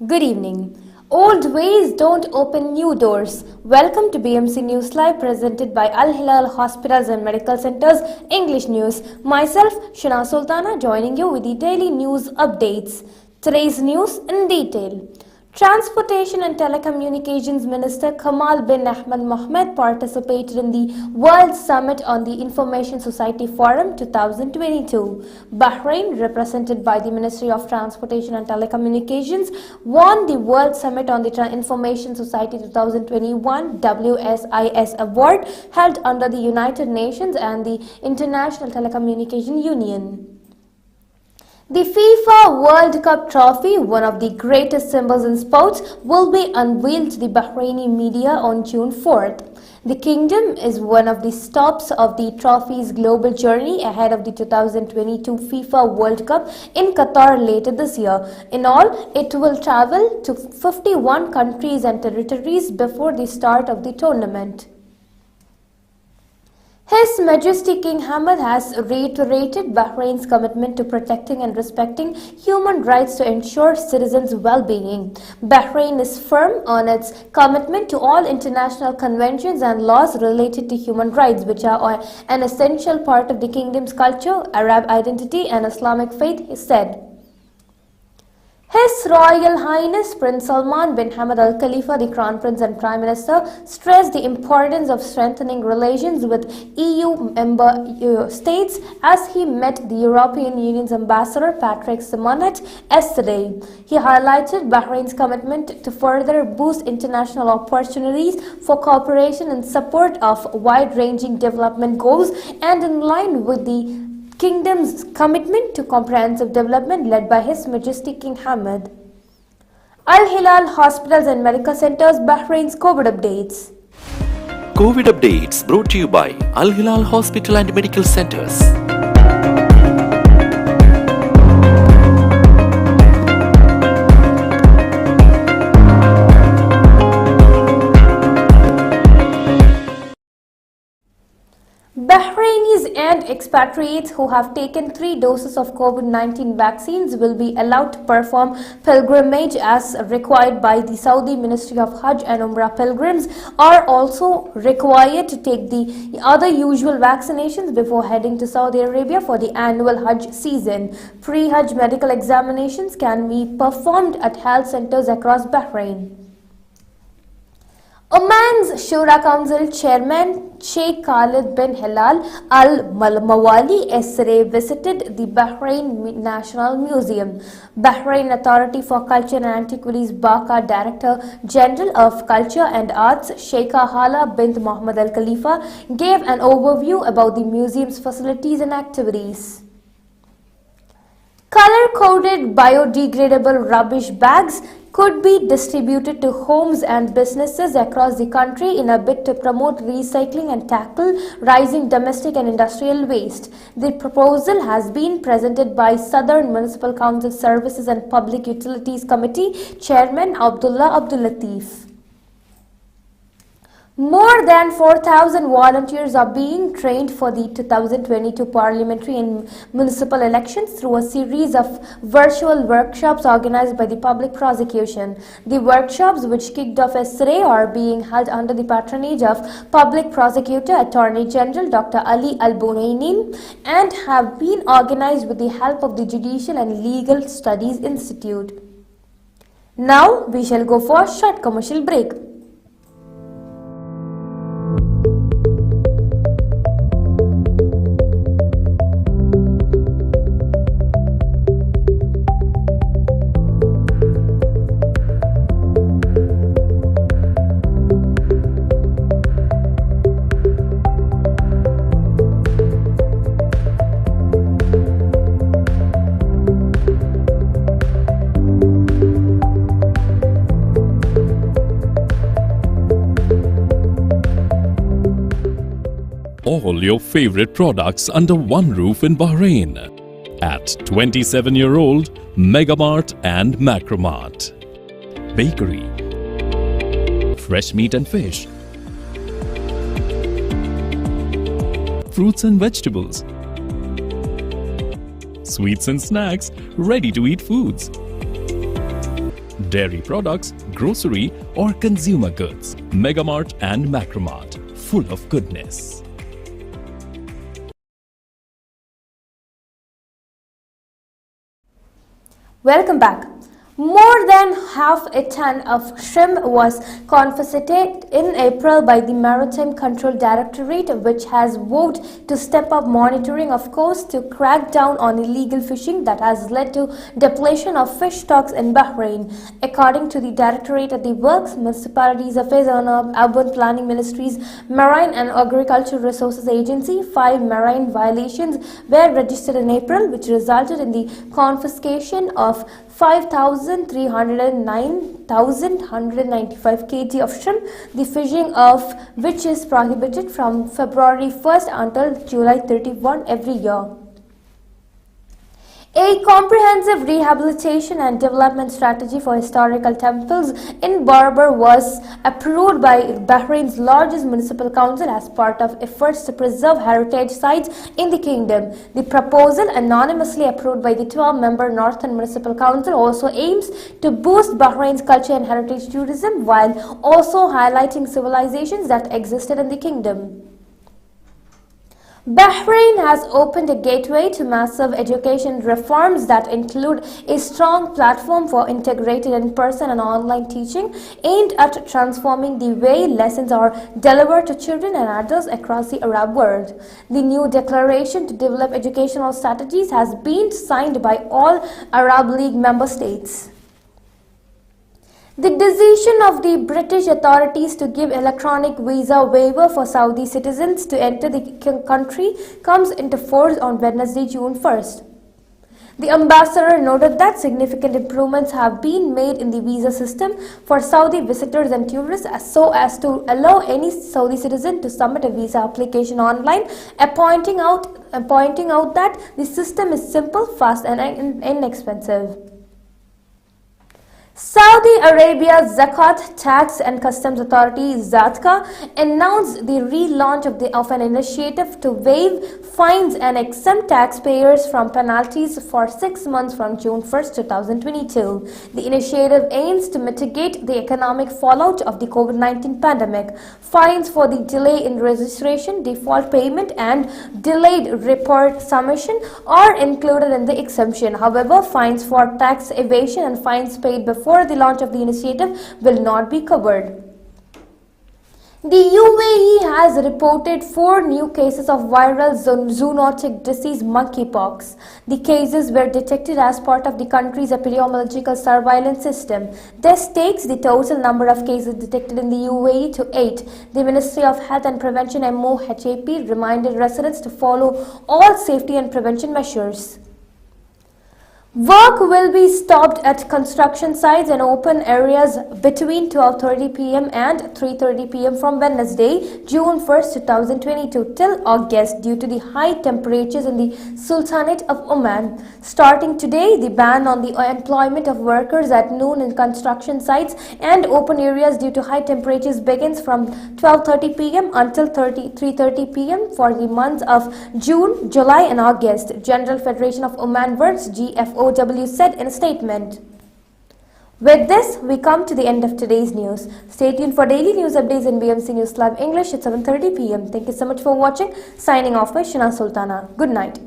Good evening. Old ways don't open new doors. Welcome to BMC News Live presented by Al Hilal Hospitals and Medical Centers English News. Myself, Shana Sultana, joining you with the daily news updates. Today's news in detail. Transportation and Telecommunications Minister Kamal bin Ahmed Mohammed participated in the World Summit on the Information Society Forum 2022. Bahrain, represented by the Ministry of Transportation and Telecommunications, won the World Summit on the Information Society 2021 WSIS Award held under the United Nations and the International Telecommunication Union. The FIFA World Cup trophy, one of the greatest symbols in sports, will be unveiled to the Bahraini media on June 4th. The kingdom is one of the stops of the trophy's global journey ahead of the 2022 FIFA World Cup in Qatar later this year. In all, it will travel to 51 countries and territories before the start of the tournament. His Majesty King Hamad has reiterated Bahrain's commitment to protecting and respecting human rights to ensure citizens' well-being. Bahrain is firm on its commitment to all international conventions and laws related to human rights, which are an essential part of the kingdom's culture, Arab identity, and Islamic faith, he said. His Royal Highness Prince Salman bin Hamad Al Khalifa, the Crown Prince and Prime Minister, stressed the importance of strengthening relations with EU member states as he met the European Union's Ambassador Patrick Simonet yesterday. He highlighted Bahrain's commitment to further boost international opportunities for cooperation in support of wide-ranging development goals and in line with the Kingdom's commitment to comprehensive development led by His Majesty King Hamad. Al Hilal Hospitals and Medical Centers Bahrain's COVID updates. COVID updates brought to you by Al Hilal Hospital and Medical Centers. Bahrainis and expatriates who have taken 3 doses of COVID-19 vaccines will be allowed to perform pilgrimage as required by the Saudi Ministry of Hajj and Umrah. Pilgrims are also required to take the other usual vaccinations before heading to Saudi Arabia for the annual Hajj season. Pre-Hajj medical examinations can be performed at health centers across Bahrain. Oman's Shura Council Chairman Sheikh Khalid bin Hilal Al Mawali yesterday visited the Bahrain National Museum. Bahrain Authority for Culture and Antiquities BACA Director General of Culture and Arts Sheikha Hala bint Mohammed Al Khalifa gave an overview about the museum's facilities and activities. Color-coded biodegradable rubbish bags could be distributed to homes and businesses across the country in a bid to promote recycling and tackle rising domestic and industrial waste. The proposal has been presented by Southern Municipal Council Services and Public Utilities Committee Chairman Abdullah Abdul Latif. More than 4,000 volunteers are being trained for the 2022 parliamentary and municipal elections through a series of virtual workshops organized by the public prosecution. The workshops, which kicked off yesterday, are being held under the patronage of Public Prosecutor Attorney General Dr. Ali Al Bunainim and have been organized with the help of the Judicial and Legal Studies Institute. Now we shall go for a short commercial break. All your favorite products under one roof in Bahrain at 27-year-old Megamart and Macromart. Bakery, fresh meat and fish, fruits and vegetables, sweets and snacks, ready-to-eat foods, dairy products, grocery or consumer goods. Megamart and Macromart, full of goodness. Welcome back. More than half a ton of shrimp was confiscated in April by the Maritime Control Directorate, which has vowed to step up monitoring of course to crack down on illegal fishing that has led to depletion of fish stocks in Bahrain. According to the Directorate of the Works, Municipalities Affairs and Urban Planning Ministries, Marine and Agricultural Resources Agency, 5 marine violations were registered in April, which resulted in the confiscation of 5,309,195 kg of shrimp, the fishing of which is prohibited from February 1st until July 31 every year. A comprehensive rehabilitation and development strategy for historical temples in Berber was approved by Bahrain's largest municipal council as part of efforts to preserve heritage sites in the kingdom. The proposal, anonymously approved by the 12-member Northern Municipal Council, also aims to boost Bahrain's culture and heritage tourism while also highlighting civilizations that existed in the kingdom. Bahrain has opened a gateway to massive education reforms that include a strong platform for integrated in-person and online teaching aimed at transforming the way lessons are delivered to children and adults across the Arab world. The new declaration to develop educational strategies has been signed by all Arab League member states. The decision of the British authorities to give electronic visa waiver for Saudi citizens to enter the country comes into force on Wednesday, June 1st. The ambassador noted that significant improvements have been made in the visa system for Saudi visitors and tourists so as to allow any Saudi citizen to submit a visa application online, pointing out that the system is simple, fast and inexpensive. Saudi Arabia's Zakat Tax and Customs Authority (Zatka) announced the relaunch of an initiative to waive fines and exempt taxpayers from penalties for 6 months from June 1st, 2022. The initiative aims to mitigate the economic fallout of the COVID-19 pandemic. Fines for the delay in registration, default payment and delayed report submission are included in the exemption. However, fines for tax evasion and fines paid before the launch of the initiative will not be covered. The UAE has reported 4 new cases of viral zoonotic disease monkeypox. The cases were detected as part of the country's epidemiological surveillance system. This takes the total number of cases detected in the UAE to 8. The Ministry of Health and Prevention (MOHAP) reminded residents to follow all safety and prevention measures. Work will be stopped at construction sites and open areas between 12:30 p.m. and 3:30 p.m. from Wednesday, June 1st, 2022 till August due to the high temperatures in the Sultanate of Oman. Starting today, the ban on the employment of workers at noon in construction sites and open areas due to high temperatures begins from 12:30 p.m. until 3:30 p.m. for the months of June, July and August. General Federation of Oman Works (GFOW) said in a statement. With this, we come to the end of today's news. Stay tuned for daily news updates in BMC News Live English at 7:30 p.m. Thank you so much for watching. Signing off by Shana Sultana. Good night.